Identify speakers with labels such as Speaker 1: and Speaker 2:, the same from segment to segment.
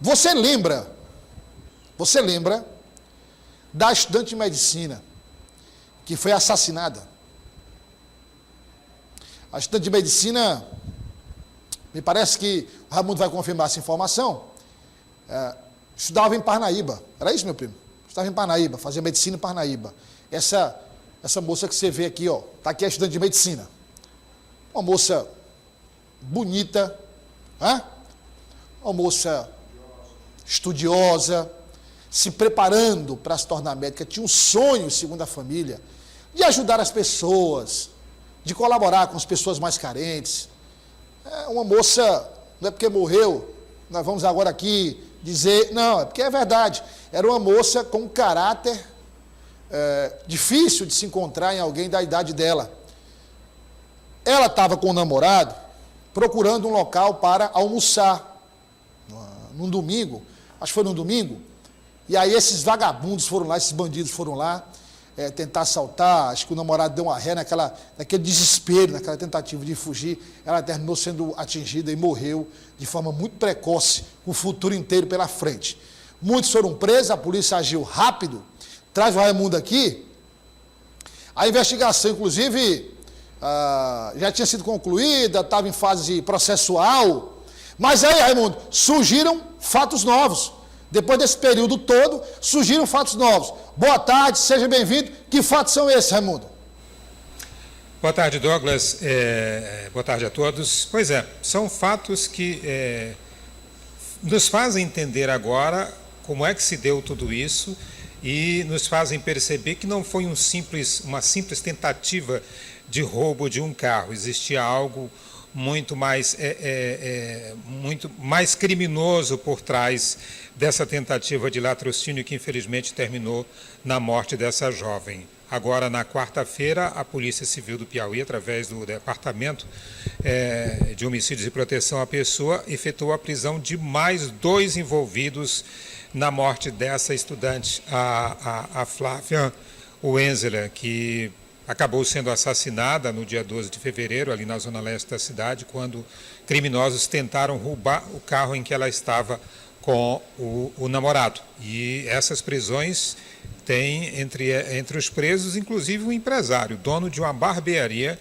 Speaker 1: Você lembra da estudante de medicina que foi assassinada? A estudante de medicina, me parece que o Raimundo vai confirmar essa informação, estudava em Parnaíba. Era isso, meu primo? Estava em Parnaíba, fazia medicina em Parnaíba. Essa moça que você vê aqui, ó, está aqui a estudante de medicina. Uma moça bonita, uma moça estudiosa, se preparando para se tornar médica, tinha um sonho, segundo a família, de ajudar as pessoas, de colaborar com as pessoas mais carentes. Uma moça, não é porque morreu, nós vamos agora aqui dizer, não, é porque é verdade, era uma moça com um caráter difícil de se encontrar em alguém da idade dela. Ela estava com o namorado, procurando um local para almoçar, num domingo, acho que foi num domingo, e aí esses vagabundos foram lá, esses bandidos foram lá, tentar assaltar, acho que o namorado deu uma ré naquele desespero, naquela tentativa de fugir, ela terminou sendo atingida e morreu de forma muito precoce, com o futuro inteiro pela frente. Muitos foram presos, a polícia agiu rápido, traz o Raimundo aqui, a investigação, inclusive, já tinha sido concluída, estava em fase processual, mas aí, Raimundo, surgiram fatos novos. Depois desse período todo, surgiram fatos novos. Boa tarde, seja bem-vindo. Que fatos são esses, Raimundo?
Speaker 2: Boa tarde, Douglas. Boa tarde a todos. Pois é, são fatos que nos fazem entender agora como é que se deu tudo isso e nos fazem perceber que não foi uma simples tentativa de roubo de um carro. Existia algo muito mais criminoso por trás dessa tentativa de latrocínio que infelizmente terminou na morte dessa jovem. Agora, na quarta-feira, a Polícia Civil do Piauí, através do Departamento de Homicídios e Proteção à Pessoa, efetuou a prisão de mais 2 envolvidos na morte dessa estudante, a Flávia Wenzeler, que acabou sendo assassinada no dia 12 de fevereiro, ali na zona leste da cidade, quando criminosos tentaram roubar o carro em que ela estava com o namorado. E essas prisões têm entre os presos, inclusive um empresário, dono de uma barbearia,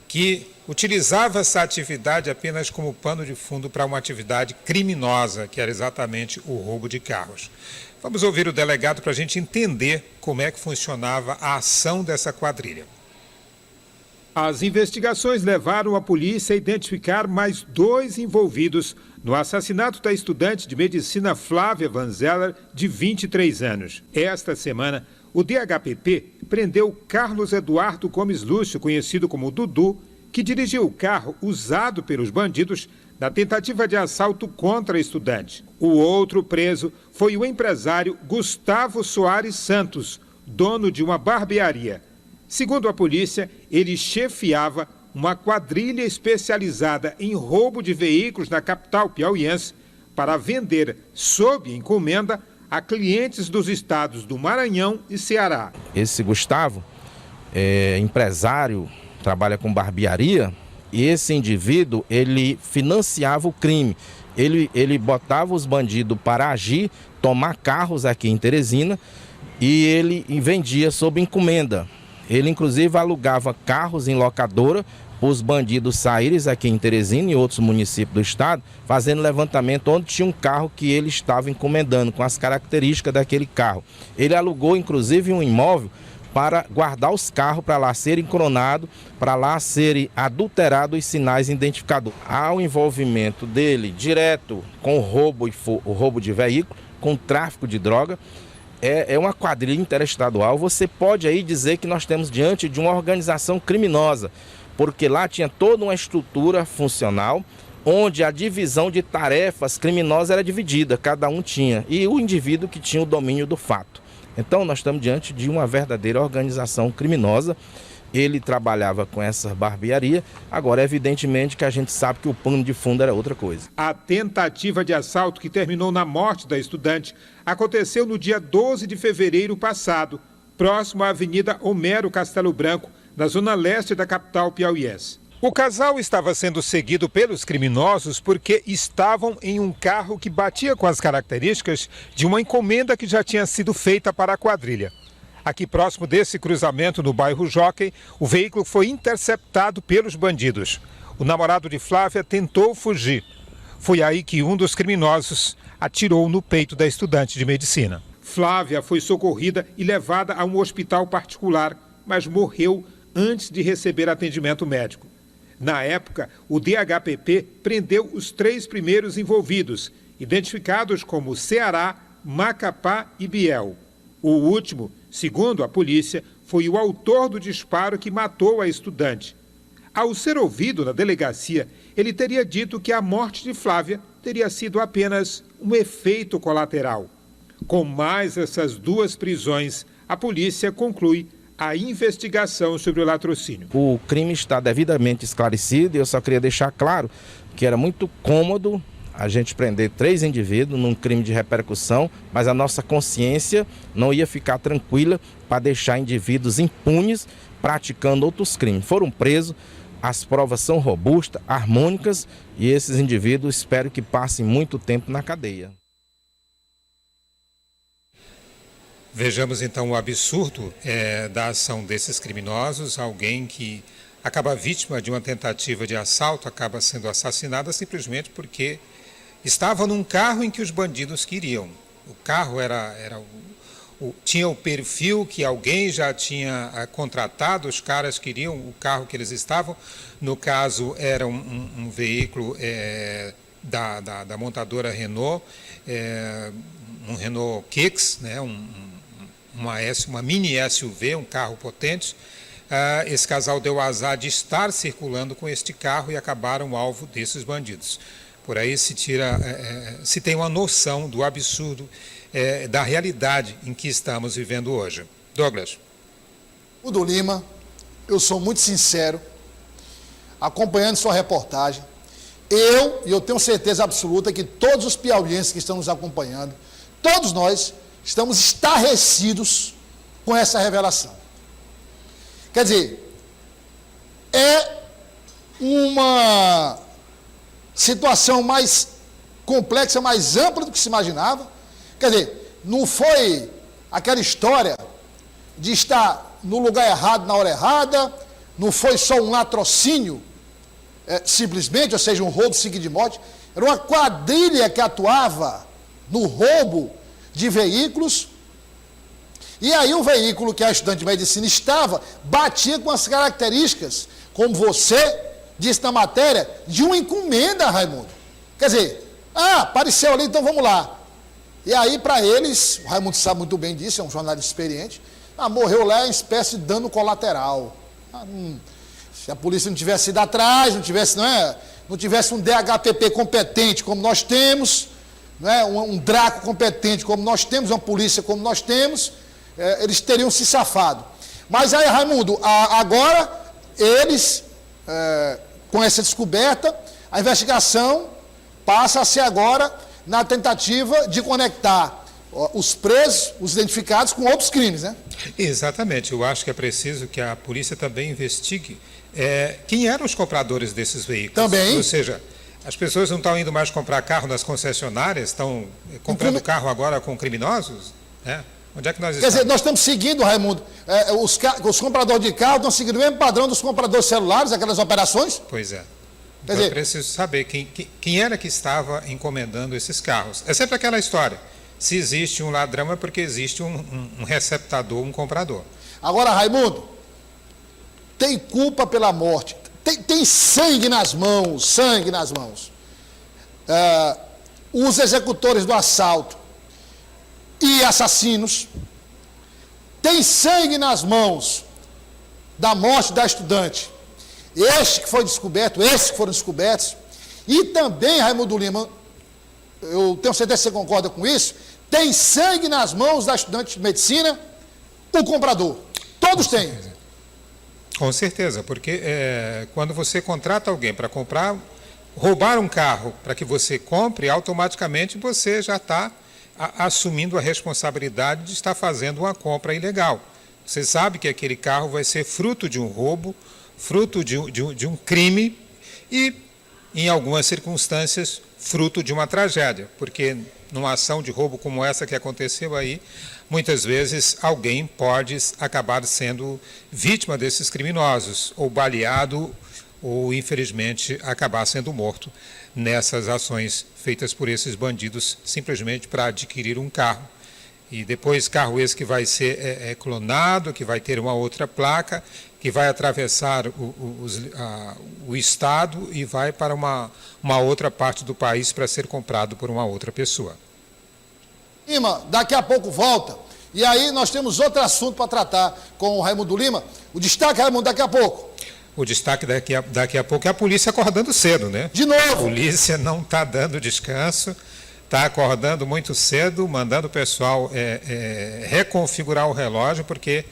Speaker 2: que utilizava essa atividade apenas como pano de fundo para uma atividade criminosa, que era exatamente o roubo de carros. Vamos ouvir o delegado para a gente entender como é que funcionava a ação dessa quadrilha.
Speaker 3: As investigações levaram a polícia a identificar mais 2 envolvidos no assassinato da estudante de medicina Flávia Wenzeler, de 23 anos. Esta semana, o DHPP prendeu Carlos Eduardo Gomes Lúcio, conhecido como Dudu, que dirigiu o carro usado pelos bandidos na tentativa de assalto contra a estudante. O outro preso foi o empresário Gustavo Soares Santos, dono de uma barbearia. Segundo a polícia, ele chefiava uma quadrilha especializada em roubo de veículos na capital piauiense para vender sob encomenda a clientes dos estados do Maranhão e Ceará.
Speaker 4: Esse Gustavo é empresário, trabalha com barbearia, e esse indivíduo, ele financiava o crime. Ele botava os bandidos para agir, tomar carros aqui em Teresina, e ele vendia sob encomenda. Ele, inclusive, alugava carros em locadora para os bandidos saírem aqui em Teresina e outros municípios do estado, fazendo levantamento onde tinha um carro que ele estava encomendando, com as características daquele carro. Ele alugou, inclusive, um imóvel para guardar os carros, para lá serem cronados, para lá serem adulterados os sinais identificadores. Há o envolvimento dele direto com o roubo de veículo, com o tráfico de droga. É uma quadrilha interestadual. Você pode aí dizer que nós temos diante de uma organização criminosa, porque lá tinha toda uma estrutura funcional, onde a divisão de tarefas criminosas era dividida, cada um tinha, e o indivíduo que tinha o domínio do fato. Então nós estamos diante de uma verdadeira organização criminosa. Ele trabalhava com essa barbearia, agora evidentemente que a gente sabe que o pano de fundo era outra coisa.
Speaker 3: A tentativa de assalto que terminou na morte da estudante aconteceu no dia 12 de fevereiro passado, próximo à Avenida Homero Castelo Branco, na zona leste da capital piauiense. O casal estava sendo seguido pelos criminosos porque estavam em um carro que batia com as características de uma encomenda que já tinha sido feita para a quadrilha. Aqui próximo desse cruzamento no bairro Jockey, o veículo foi interceptado pelos bandidos. O namorado de Flávia tentou fugir. Foi aí que um dos criminosos atirou no peito da estudante de medicina. Flávia foi socorrida e levada a um hospital particular, mas morreu antes de receber atendimento médico. Na época, o DHPP prendeu os 3 primeiros envolvidos, identificados como Ceará, Macapá e Biel. O último, segundo a polícia, foi o autor do disparo que matou a estudante. Ao ser ouvido na delegacia, ele teria dito que a morte de Flávia teria sido apenas um efeito colateral. Com mais essas 2 prisões, a polícia conclui a investigação sobre o latrocínio.
Speaker 4: O crime está devidamente esclarecido e eu só queria deixar claro que era muito cômodo a gente prender 3 indivíduos num crime de repercussão, mas a nossa consciência não ia ficar tranquila para deixar indivíduos impunes praticando outros crimes. Foram presos, as provas são robustas, harmônicas e esses indivíduos espero que passem muito tempo na cadeia.
Speaker 2: Vejamos então o absurdo da ação desses criminosos. Alguém que acaba vítima de uma tentativa de assalto, acaba sendo assassinada simplesmente porque estava num carro em que os bandidos queriam. O carro tinha o perfil que alguém já tinha contratado, os caras queriam o carro que eles estavam. No caso, era um veículo da montadora Renault, um Renault Kicks, né, uma mini SUV, um carro potente. Esse casal deu azar de estar circulando com este carro e acabaram alvo desses bandidos. Por aí se tem uma noção do absurdo da realidade em que estamos vivendo hoje. Douglas.
Speaker 1: Udo Lima, eu sou muito sincero, acompanhando sua reportagem, eu tenho certeza absoluta que todos os piauienses que estão nos acompanhando, todos nós, estamos estarrecidos com essa revelação. Quer dizer, é uma situação mais complexa, mais ampla do que se imaginava. Quer dizer, não foi aquela história de estar no lugar errado na hora errada, não foi só um latrocínio, simplesmente, ou seja, um roubo seguido de morte. Era uma quadrilha que atuava no roubo de veículos, e aí o veículo que a estudante de medicina estava, batia com as características, como você disse na matéria, de uma encomenda, Raimundo. Quer dizer, apareceu ali, então vamos lá. E aí, para eles, o Raimundo sabe muito bem disso, é um jornalista experiente, morreu lá uma espécie de dano colateral. Se a polícia não tivesse ido atrás, não tivesse um DHPP competente como nós temos, um Draco competente como nós temos, uma polícia como nós temos, eles teriam se safado. Mas aí, Raimundo, agora eles, com essa descoberta, a investigação passa a ser agora na tentativa de conectar os presos, os identificados, com outros crimes, né?
Speaker 2: Exatamente. Eu acho que é preciso que a polícia também investigue quem eram os compradores desses veículos. Também. Ou seja, as pessoas não estão indo mais comprar carro nas concessionárias, estão comprando carro agora com criminosos, né? Onde é que nós estamos?
Speaker 1: Quer dizer, nós estamos seguindo, Raimundo, os compradores de carro estão seguindo o mesmo padrão dos compradores celulares, aquelas operações?
Speaker 2: Pois é. Então é preciso saber quem era que estava encomendando esses carros. É sempre aquela história. Se existe um ladrão é porque existe um receptador, um comprador. Agora,
Speaker 1: Raimundo, tem culpa pela morte. Tem sangue nas mãos, os executores do assalto e assassinos, tem sangue nas mãos da morte da estudante. Esses que foram descobertos, e também, Raimundo Lima, eu tenho certeza que você concorda com isso, tem sangue nas mãos da estudante de medicina, o comprador. Todos têm.
Speaker 2: Com certeza, porque quando você contrata alguém para roubar um carro para que você compre, automaticamente você já está assumindo a responsabilidade de estar fazendo uma compra ilegal. Você sabe que aquele carro vai ser fruto de um roubo, fruto de um crime e, em algumas circunstâncias, fruto de uma tragédia, porque numa ação de roubo como essa que aconteceu aí, muitas vezes alguém pode acabar sendo vítima desses criminosos, ou baleado, ou infelizmente acabar sendo morto nessas ações feitas por esses bandidos simplesmente para adquirir um carro. E depois carro esse que vai ser clonado, que vai ter uma outra placa, que vai atravessar o estado e vai para uma outra parte do país para ser comprado por uma outra pessoa.
Speaker 1: Lima, daqui a pouco volta. E aí nós temos outro assunto para tratar com o Raimundo Lima. O destaque, Raimundo, daqui a pouco.
Speaker 2: O destaque daqui a pouco é a polícia acordando cedo, né?
Speaker 1: De novo.
Speaker 2: A polícia não está dando descanso, está acordando muito cedo, mandando o pessoal reconfigurar o relógio, porque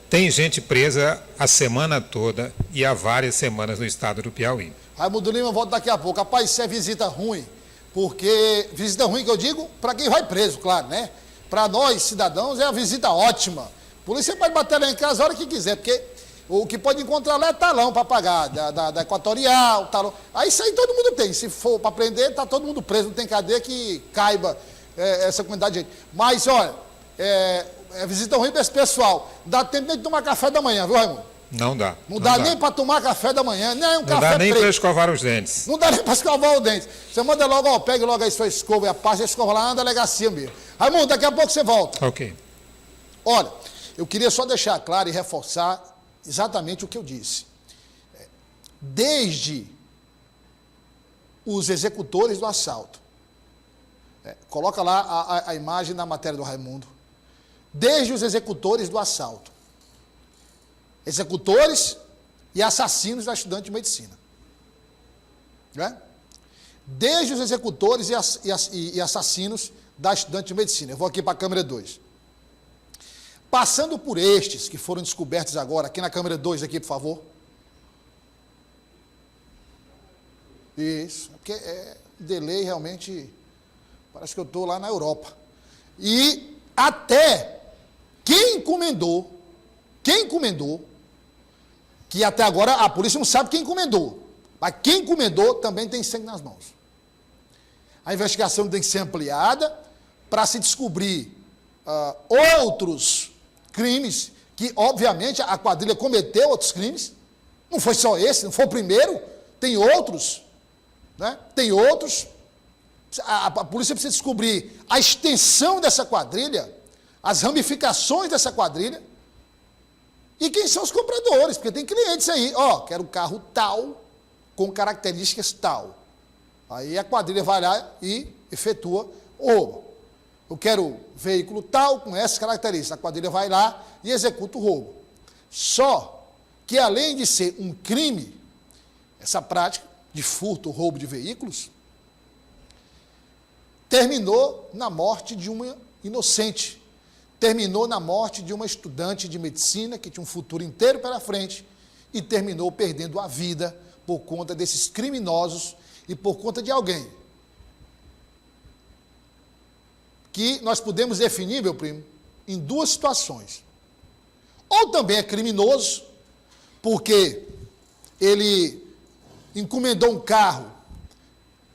Speaker 2: tem gente presa a semana toda e há várias semanas no estado do Piauí.
Speaker 1: Raimundo Lima volta daqui a pouco. Rapaz, isso é visita ruim, porque visita ruim que eu digo para quem vai preso, claro, né? Para nós, cidadãos, é uma visita ótima. A polícia pode bater lá em casa a hora que quiser, porque o que pode encontrar lá é talão para pagar, da Equatorial, talão. Aí isso aí todo mundo tem. Se for para prender, está todo mundo preso, não tem cadeia que caiba essa quantidade de gente. Mas, olha, visita ruim para esse pessoal. Dá tempo nem de tomar café da manhã, viu, Raimundo?
Speaker 2: Não dá.
Speaker 1: Não dá nem para tomar café da manhã, nem um café preto.
Speaker 2: Não dá nem para escovar os dentes.
Speaker 1: Não dá nem para escovar o dente. Você manda logo, ó, pegue logo aí sua escova e a pasta, escova lá na delegacia mesmo. Raimundo, daqui a pouco você volta.
Speaker 2: Ok.
Speaker 1: Olha, eu queria só deixar claro e reforçar exatamente o que eu disse. Desde os executores do assalto, coloca lá a imagem na matéria do Raimundo, desde os executores do assalto, executores e assassinos da estudante de medicina. Né? Desde os executores e assassinos da estudante de medicina. Eu vou aqui para a câmera 2. Passando por estes que foram descobertos agora, aqui na câmera 2, aqui, por favor. Isso, porque delay realmente, parece que eu estou lá na Europa. E até quem encomendou, que até agora a polícia não sabe quem encomendou, mas quem encomendou também tem sangue nas mãos. A investigação tem que ser ampliada para se descobrir outros crimes, que obviamente a quadrilha cometeu outros crimes, não foi só esse, não foi o primeiro, tem outros, né? Tem outros. A polícia precisa descobrir a extensão dessa quadrilha, as ramificações dessa quadrilha, e quem são os compradores, porque tem clientes aí, ó, quero um carro tal, com características tal. Aí a quadrilha vai lá e efetua o roubo. Eu quero veículo tal, com essas características. A quadrilha vai lá e executa o roubo. Só que, além de ser um crime, essa prática de furto, roubo de veículos, terminou na morte de uma inocente. Terminou na morte de uma estudante de medicina que tinha um futuro inteiro pela frente e terminou perdendo a vida por conta desses criminosos e por conta de alguém que nós podemos definir, meu primo, em duas situações. Ou também é criminoso, porque ele encomendou um carro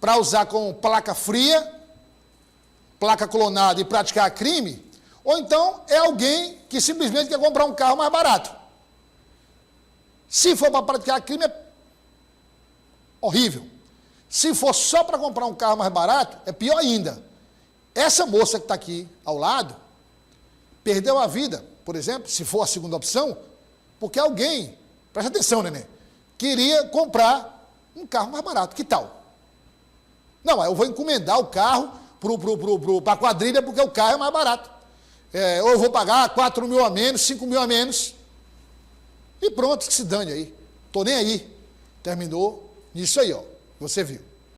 Speaker 1: para usar com placa fria, placa clonada e praticar crime, ou então é alguém que simplesmente quer comprar um carro mais barato. Se for para praticar crime, é horrível. Se for só para comprar um carro mais barato, é pior ainda. Essa moça que está aqui ao lado perdeu a vida, por exemplo, se for a segunda opção, porque alguém, preste atenção, neném, queria comprar um carro mais barato. Que tal? Não, eu vou encomendar o carro para a quadrilha porque o carro é mais barato. Ou eu vou pagar 4 mil a menos, 5 mil a menos. E pronto, que se dane aí. Estou nem aí. Terminou nisso aí, ó. Você viu.